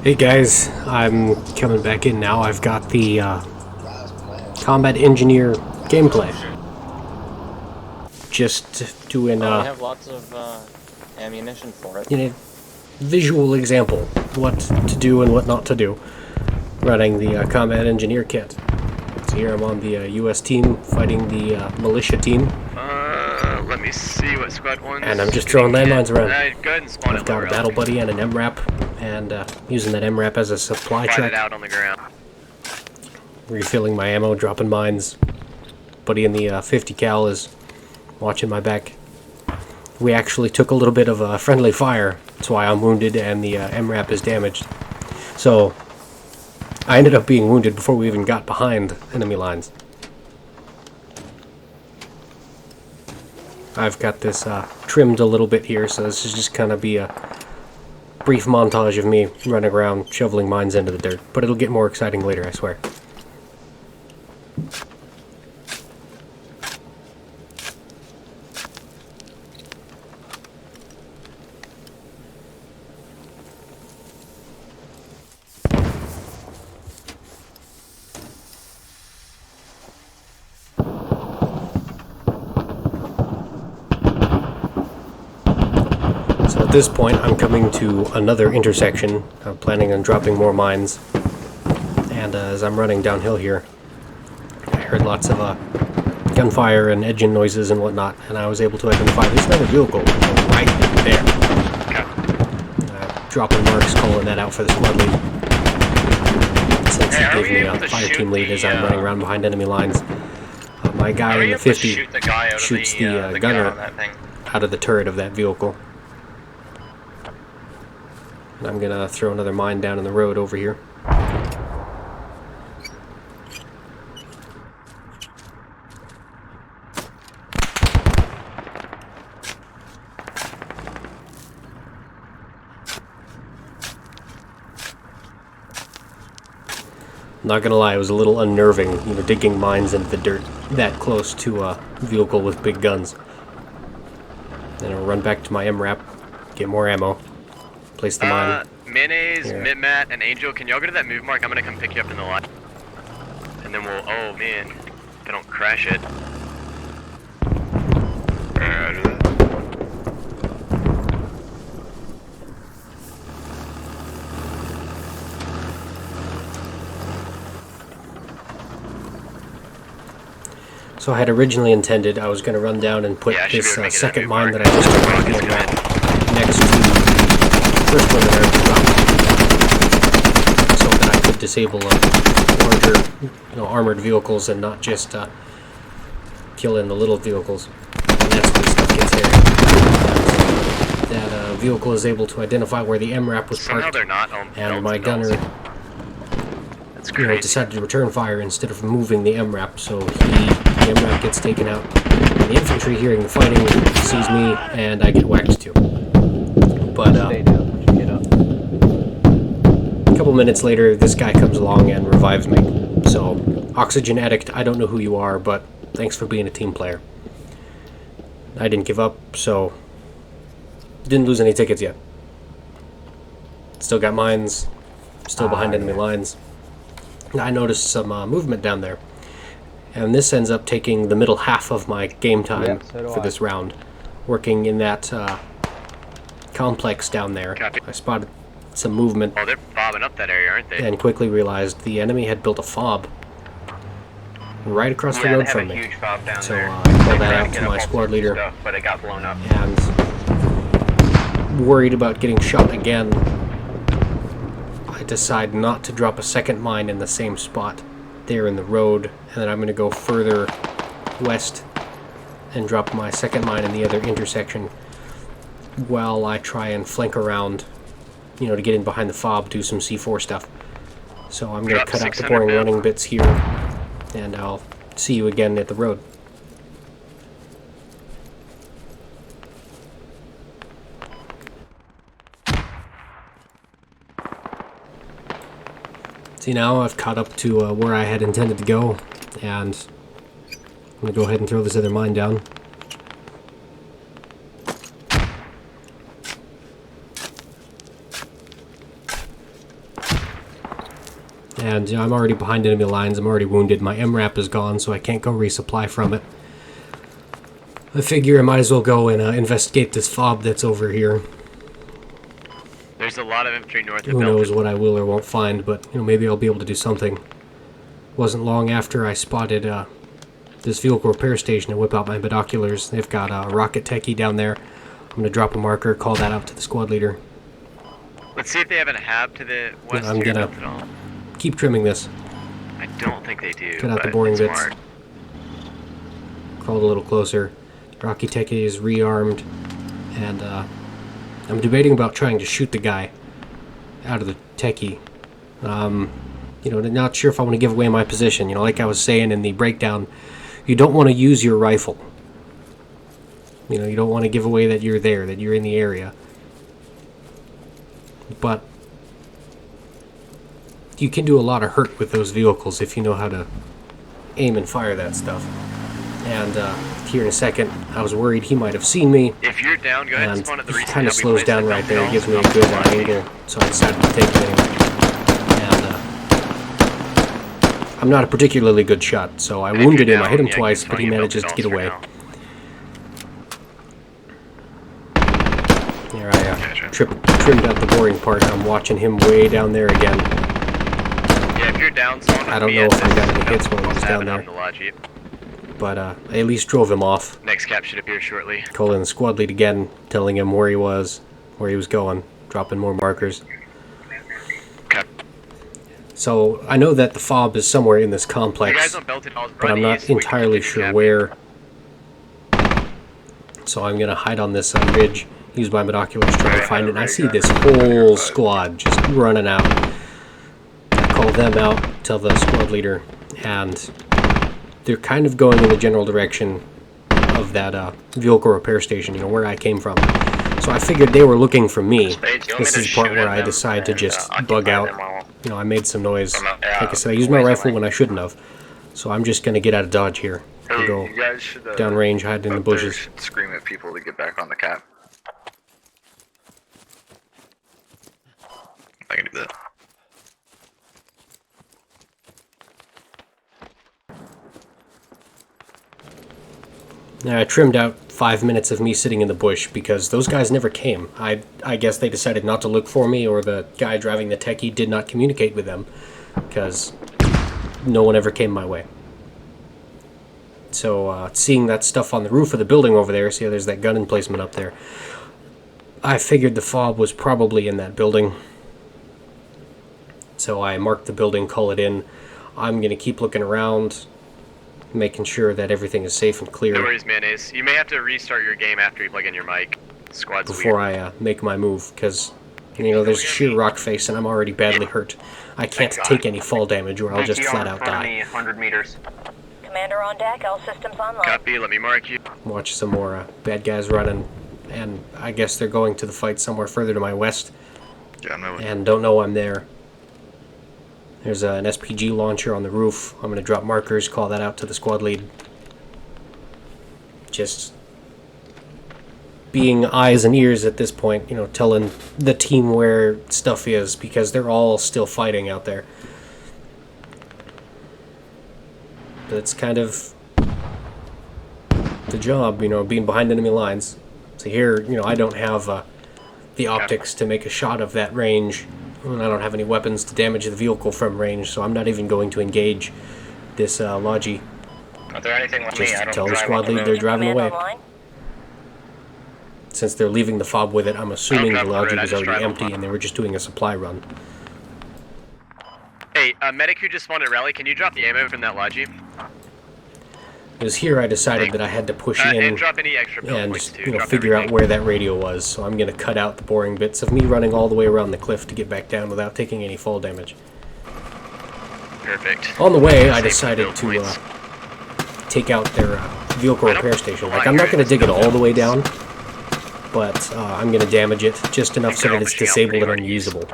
Hey guys, I'm coming back in now. I've got the combat engineer gameplay. Just doing we have lots of ammunition for it. Visual example what to do and what not to do. Running the combat engineer kit. So here I'm on the US team fighting the militia team. Let me see what squad one. And I'm just throwing landmines around. Go ahead and spawn I've got a battle buddy and an MRAP, and using that MRAP as a supply Fight truck. it out on the ground. Refilling my ammo, dropping mines. Buddy in the 50 cal is watching my back. We actually took a little bit of a friendly fire. That's why I'm wounded and the MRAP is damaged. So I ended up being wounded before we even got behind enemy lines. I've got this trimmed a little bit here, so this is just kind of be a brief montage of me running around shoveling mines into the dirt. But it'll get more exciting later, I swear. So at this point, I'm coming to another intersection. I'm planning on dropping more mines. And as I'm running downhill here, I heard lots of gunfire and engine noises and whatnot, and I was able to identify there's another vehicle right there. Dropping marks, calling that out for the squad lead. Since he gave me a fire team lead as I'm running around behind enemy lines. My guy in the 50 shoots the gunner out of the turret of that vehicle. And I'm gonna throw another mine down in the road over here. Not gonna lie, it was a little unnerving, digging mines into the dirt that close to a vehicle with big guns. Then I'll run back to my MRAP, get more ammo, place the mine. Mayonnaise, Mitmat, and Angel, can y'all go to that move mark? I'm gonna come pick you up in the line. And then we'll, oh man, they don't crash it. So I had originally intended I was going to run down and put this second mine that I just took next to the first one that I dropped, so that I could disable larger, armored vehicles and not just kill in the little vehicles. And that's when stuff gets hairy. That vehicle is able to identify where the MRAP was parked, and my gunner decided to return fire instead of moving the MRAP, so the MRAP gets taken out. The infantry, hearing the fighting, sees me, and I get whacked too. But a couple minutes later, this guy comes along and revives me. So, Oxygen Addict, I don't know who you are, but thanks for being a team player. I didn't give up, so didn't lose any tickets yet. Still got mines, still behind enemy lines. I noticed some movement down there. And this ends up taking the middle half of my game time for this round. Working in that complex down there. I spotted some movement. Oh, they're bobbing up that area, aren't they? And quickly realized the enemy had built a fob right across the road from me. So I called that out to my squad leader. But it got blown up. And worried about getting shot again, I decide not to drop a second mine in the same spot there in the road, and then I'm going to go further west and drop my second mine in the other intersection while I try and flank around, to get in behind the fob, do some C4 stuff. So I'm going to cut out the boring running bits here, and I'll see you again at the road. See, now I've caught up to where I had intended to go, and I'm going to go ahead and throw this other mine down. And I'm already behind enemy lines. I'm already wounded. My MRAP is gone, so I can't go resupply from it. I figure I might as well go and investigate this fob that's over here. There's a lot of infantry north of Who knows Belfast. what I will or won't find, but maybe I'll be able to do something. Wasn't long after I spotted this vehicle repair station and whip out my binoculars. They've got a rocket techie down there. I'm going to drop a marker, call that out to the squad leader. Let's see if they have a hab to the west. I'm here, gonna Belfast. keep trimming this. I don't think they do. Get out the but boring it's bits. smart. Crawled a little closer. Rocky techie is rearmed, and I'm debating about trying to shoot the guy out of the techie. Not sure if I want to give away my position. Like I was saying in the breakdown, you don't want to use your rifle. You don't want to give away that you're there, that you're in the area. But you can do a lot of hurt with those vehicles if you know how to aim and fire that stuff. And here in a second, I was worried he might have seen me. If you're down, go ahead and And spawn at the he recent kind of hub we slows placed down at right there. It Belfast. gives me a good angle, so I decided to take it anyway. And I'm not a particularly good shot, so I And if wounded you're him. I down, hit him yeah, twice, keep but he fighting manages to get Belfast away. for now. There I trimmed out the boring part. I'm watching him way down there again. Yeah, if you're down, spawn I don't know if I got any hits while he was down there. The lodge. But I at least drove him off. Next cap should appear shortly. Called in the squad lead again, telling him where he was going, dropping more markers. Okay. So I know that the fob is somewhere in this You guys complex, on Belted Halls, but I'm run not east, we can entirely continue sure capping. where. So I'm gonna hide on this ridge, use my binoculars, try to find it. And I see this whole squad just running out. I call them out, tell the squad leader, and they're kind of going in the general direction of that vehicle repair station, where I came from. So I figured they were looking for me. This is the part where I decide to just bug out. I made some noise. Like I said, I used my rifle when I shouldn't have. So I'm just going to get out of dodge here. And go You guys should downrange, hide in the up there bushes. scream at people to get back on the cap. I can do that. Now, I trimmed out 5 minutes of me sitting in the bush because those guys never came. I guess they decided not to look for me, or the guy driving the techie did not communicate with them because no one ever came my way. So seeing that stuff on the roof of the building over there, see how there's that gun emplacement up there, I figured the fob was probably in that building. So I marked the building, call it in. I'm going to keep looking around, making sure that everything is safe and clear No worries, mayonnaise. You may have to restart your game after you plug in your mic. Squad's before weird. I make my move, because there's a sheer rock face and I'm already badly hurt. I can't take any fall damage or I'll just flat out die. 100 meters. Commander on deck, all systems online. Copy, let me mark you. Watch some more bad guys running, and I guess they're going to the fight somewhere further to my west, Yeah, no. and don't know I'm there. There's an SPG launcher on the roof. I'm going to drop markers, call that out to the squad lead. Just being eyes and ears at this point, telling the team where stuff is, because they're all still fighting out there. But it's kind of the job, being behind enemy lines. So here, I don't have the optics to make a shot of that range. And I don't have any weapons to damage the vehicle from range, so I'm not even going to engage this Logi. Is there anything like Just me? I don't tell the drive squad on the lead road. they're driving Command away. online. Since they're leaving the fob with it, I'm assuming the drive on the road, Logi I was just already drive on empty the- and they were just doing a supply run. Hey, medic who just spawned at rally, can you drop the ammo from that Logi? It was here I decided that I had to push in And drop any extra build and points too. Drop figure out everything. where that radio was. So I'm going to cut out the boring bits of me running all the way around the cliff to get back down without taking any fall damage. Perfect. On the way, I Save decided build to points. take out their vehicle I don't repair station. like Like, I'm not it. going to dig it It's all the way down. down, but I'm going to damage it just enough so they're that it's pushing out disabled pretty and hard unusable.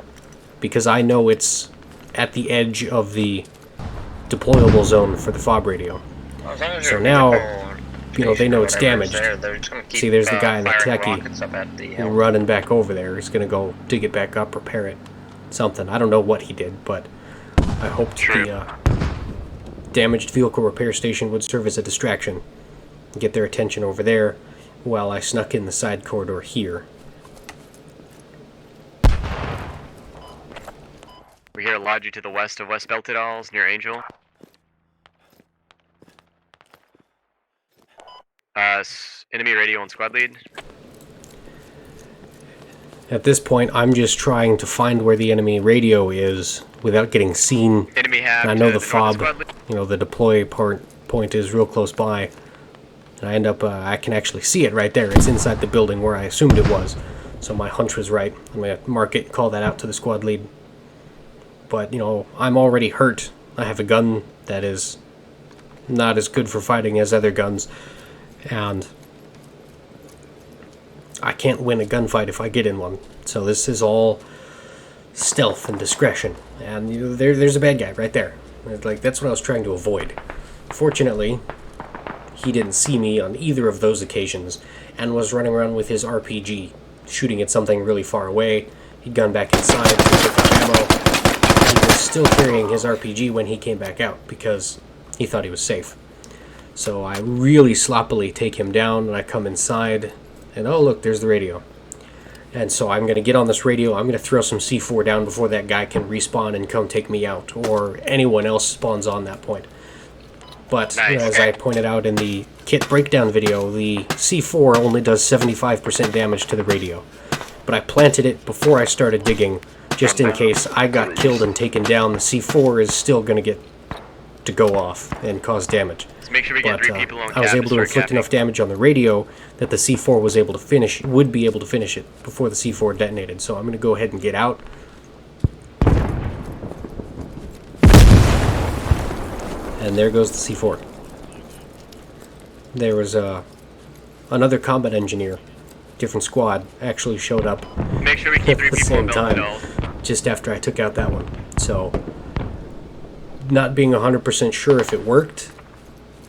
Because I know it's at the edge of the deployable zone for the fob radio. As long as So you're now, visible they know it's station or damaged. whatever, they're just gonna keep, See, there's the guy in the firing techie rockets up at the And hill. running back over there. He's going to go dig it back up, repair it. Something. I don't know what he did, but I hoped True. the damaged vehicle repair station would serve as a distraction, get their attention over there, while I snuck in the side corridor here. We hear a Logi to the west of West Belted Alls, near Angel. Enemy radio on squad lead. At this point, I'm just trying to find where the enemy radio is without getting seen. Enemy have. And I know to the north of fob, squad lead. the deploy point is real close by. And I end up, I can actually see it right there. It's inside the building where I assumed it was. So my hunch was right. I'm going to mark it, call that out to the squad lead. But, I'm already hurt. I have a gun that is not as good for fighting as other guns. And I can't win a gunfight if I get in one. So this is all stealth and discretion. And there's a bad guy right there. That's what I was trying to avoid. Fortunately, he didn't see me on either of those occasions and was running around with his RPG, shooting at something really far away. He'd gone back inside to pick up ammo. He was still carrying his RPG when he came back out because he thought he was safe. So I really sloppily take him down, and I come inside, and oh look, there's the radio. And so I'm going to get on this radio, I'm going to throw some C4 down before that guy can respawn and come take me out, or anyone else spawns on that point. But Nice. as I pointed out in the kit breakdown video, the C4 only does 75% damage to the radio. But I planted it before I started digging, just in case I got killed and taken down. The C4 is still going to get to go off and cause damage. So make sure we get But 3 people on I was cap able to start inflict capping. enough damage on the radio that the C4 would be able to finish it before the C4 detonated. So I'm going to go ahead and get out. And there goes the C4. There was another combat engineer, different squad, actually showed up Make sure we keep 3 at the people same on time, Belted just after I took out that one. So, not being 100% sure if it worked,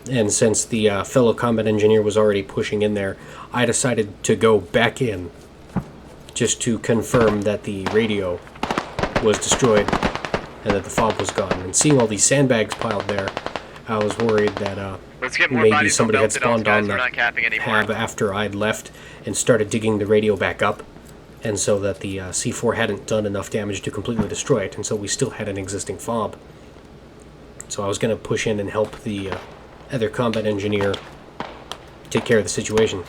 and since the fellow combat engineer was already pushing in there, I decided to go back in just to confirm that the radio was destroyed and that the fob was gone. And seeing all these sandbags piled there, I was worried that Let's get more maybe bodies on somebody had Belted Alls, spawned guys. on We're not that capping anymore. pad after I'd left and started digging the radio back up, and so that the C4 hadn't done enough damage to completely destroy it, and so we still had an existing fob. So I was going to push in and help the other combat engineer take care of the situation.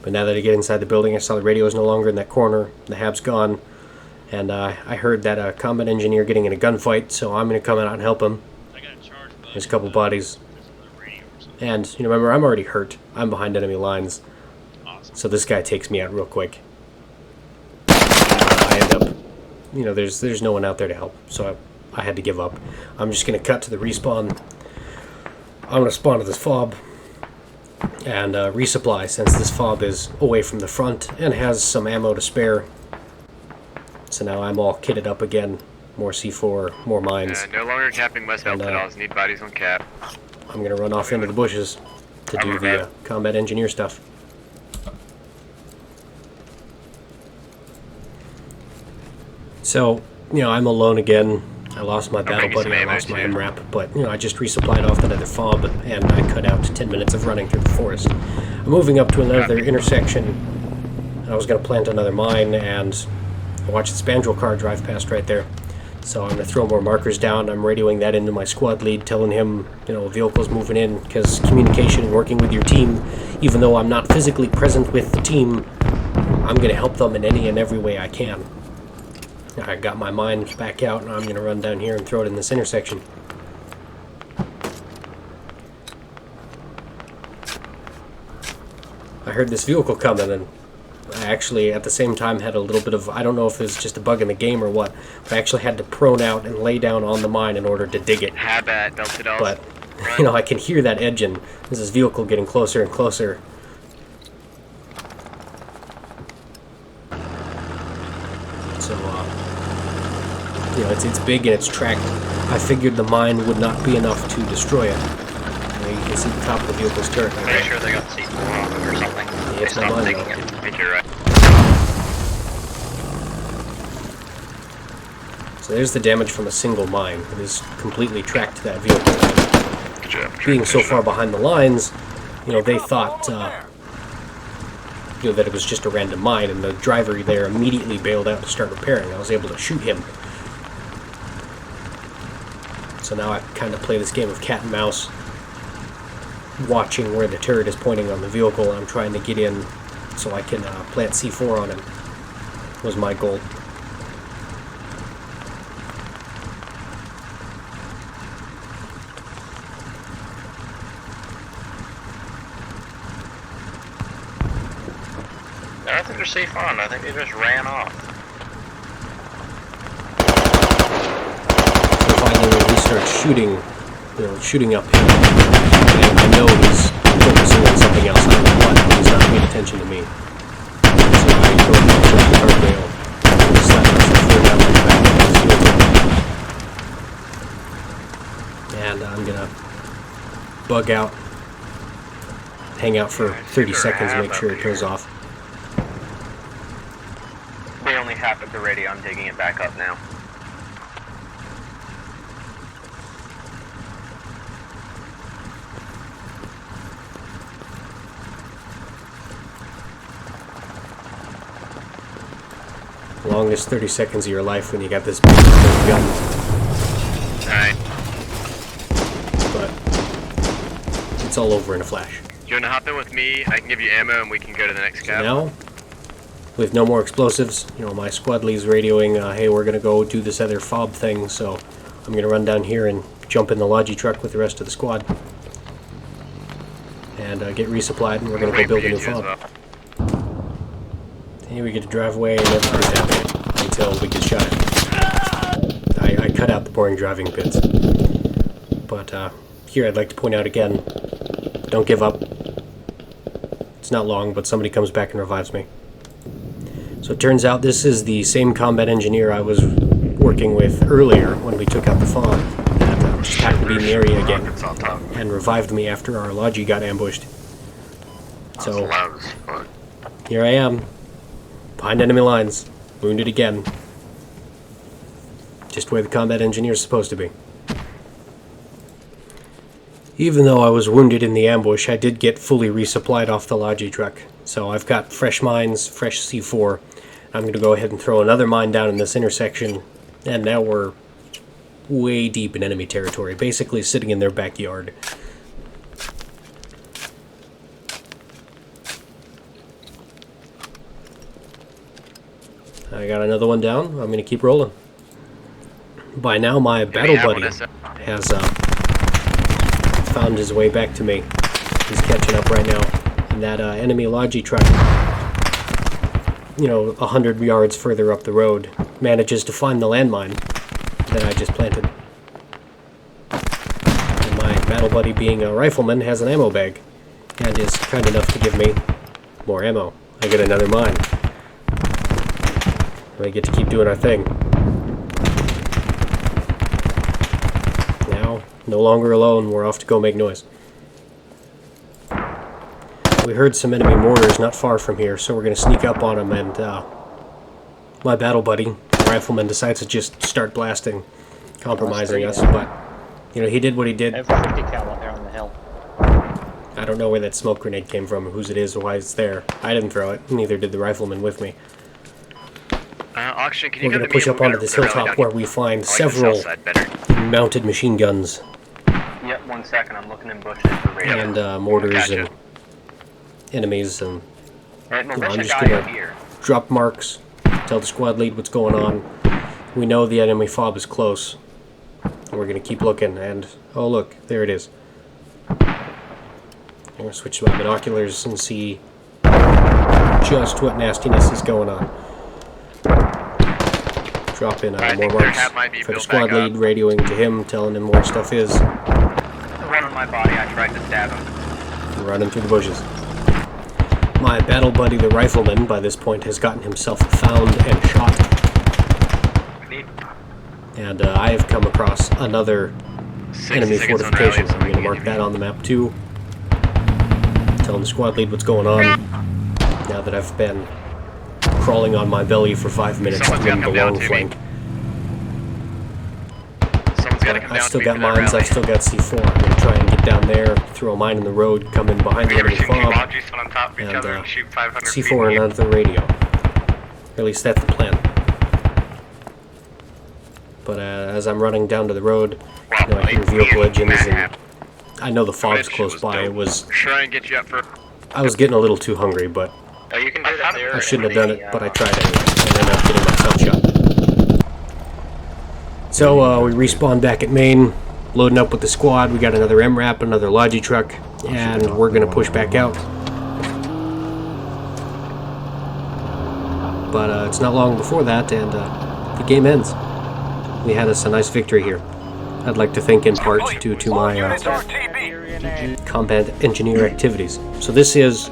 But now that I get inside the building, I saw the radio is no longer in that corner, the hab's gone, and I heard that a combat engineer getting in a gunfight, so I'm going to come out and help him. There's a couple bodies. And, remember, I'm already hurt. I'm behind enemy lines. So this guy takes me out real quick. I end up, there's no one out there to help, so I had to give up. I'm just going to cut to the respawn. I'm going to spawn to this fob and resupply, since this fob is away from the front and has some ammo to spare. So now I'm all kitted up again. More C4, more mines. No longer capping West And, Belted Alls. Need bodies on cap. I'm going to run off into the bushes to do the combat engineer stuff. So, I'm alone again. I lost my battle bring you some buddy, I ammo, lost my too. MRAP, but, I just resupplied off another fob, and I cut out 10 minutes of running through the forest. I'm moving up to another intersection, and I was going to plant another mine, and I watched the Spandrel car drive past right there. So I'm going to throw more markers down. I'm radioing that into my squad lead, telling him, a vehicle's moving in, because communication and working with your team, even though I'm not physically present with the team, I'm going to help them in any and every way I can. I got my mine back out, and I'm going to run down here and throw it in this intersection. I heard this vehicle coming, and I actually, at the same time, had a little bit of, I don't know if it's just a bug in the game or what, but I actually had to prone out and lay down on the mine in order to dig it. Hab at Belted Alls. But, I can hear that engine. There's this vehicle getting closer and closer. So, it's big and it's tracked. I figured the mine would not be enough to destroy it. You can see the top of the vehicle's turret right Pretty there. sure they got C4 on it or something. He hits my Stop mine taking though. it. I think you're right. So there's the damage from a single mine. It has completely tracked that vehicle. Good job. Being so far behind the lines, you know, they thought you know, that it was just a random mine, and the driver there immediately bailed out to start repairing. I was able to shoot him. So now I kind of play this game of cat and mouse, watching where the turret is pointing on the vehicle. I'm trying to get in so I can plant C4 on him, was my goal. I don't think they're safe on. I think they just ran off. So finally when he starts shooting, you know, shooting up him, and I know he's focusing on something else. I don't know what, but he's not paying attention to me. So I go up to the guardrail and slap myself through down like the back of his vehicle. And I'm gonna bug out, hang out for 30 seconds, make sure it goes off. They only have the radio. I'm digging it back up now. Longest 30 seconds of your life when you got this big gun. Alright. But it's all over in a flash. You wanna hop in with me? I can give you ammo and we can go to the next So cab. now, with no more explosives, you know, my squad lead's radioing, hey, we're gonna go do this other fob thing, so I'm gonna run down here and jump in the Logi truck with the rest of the squad. And get resupplied, and we're gonna go build a new fob. Hey, we get to drive away and everything's happening until we get shot. I cut out the boring driving bits. But here I'd like to point out again, don't give up. It's not long, but somebody comes back and revives me. So it turns out this is the same combat engineer I was working with earlier when we took out the fob. That just happened to be in the area again Rockets on top. and revived me after our Logi got ambushed. That's So loud as fuck. here I am, behind enemy lines, wounded again. Just where the combat engineer is supposed to be. Even though I was wounded in the ambush, I did get fully resupplied off the Logi truck. So I've got fresh mines, fresh C4. I'm going to go ahead and throw another mine down in this intersection, and now we're way deep in enemy territory, basically sitting in their backyard. I got another one down. I'm going to keep rolling. By now my battle buddy has found his way back to me. He's catching up right now. And that enemy Logi truck, you know, 100 yards further up the road, manages to find the landmine that I just planted. And my battle buddy, being a rifleman, has an ammo bag and is kind enough to give me more ammo. I get another mine. We get to keep doing our thing. Now, no longer alone, we're off to go make noise. We heard some enemy mortars not far from here, so we're going to sneak up on them, and my battle buddy, the rifleman, decides to just start blasting, compromising us, but, you know, he did what he did. I have a 50 cal out there on the hill. I don't know where that smoke grenade came from, or whose it is, or why it's there. I didn't throw it, neither did the rifleman with me. Oxygen, can you We're come going to to me? push up onto this hilltop where we find several mounted machine guns Yep, 1 second. I'm looking in bushes for radio. and mortars Gotcha. and enemies, and Right, no, you know, there's I'm a just guy gonna up here. drop marks, tell the squad lead what's going on. We know the enemy fob is close, and we're going to keep looking, and oh look, there it is. I'm going to switch to my binoculars and see just what nastiness is going on. Drop in I more think their marks hat might be for the built squad back lead, up. radioing to him, telling him where stuff is, Run on my body. I tried to stab him. and running through the bushes. My battle buddy, the rifleman, by this point has gotten himself found and shot. And I have come across another 60 enemy seconds on fortification. rally, so I'm going to mark that on the map too. Telling the squad lead what's going on. now that I've been crawling on my belly for 5 minutes Someone's in gotta the come down long to me. flank. Someone's gotta come I've down still to me got for that mines, rally. I've still got C4. I'm going to try and get down there, throw a mine in the road, come in behind the We ever enemy seen two fob, lodges sit on top of each and other and shoot 500 feet? C4 and onto the radio. Or at least that's the plan. But as I'm running down to the road, you know, I hear vehicle engines, and I know the fog's close by. It was, Try and get you up for. I was getting a little too hungry, but Oh, you can do that there. I shouldn't have done it, but I tried anyway, and ended up getting myself shot. So we respawned back at Maine, loading up with the squad. We got another MRAP, another Logi truck, and we're gonna push back out. But it's not long before that, and the game ends. We had us a nice victory here. I'd like to thank in part due to my combat engineer activities. So this is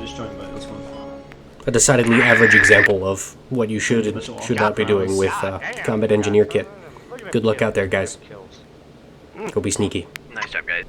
a decidedly average example of what you should and should not be doing with combat engineer kit. Good luck out there, guys. Go be sneaky. Nice job, guys.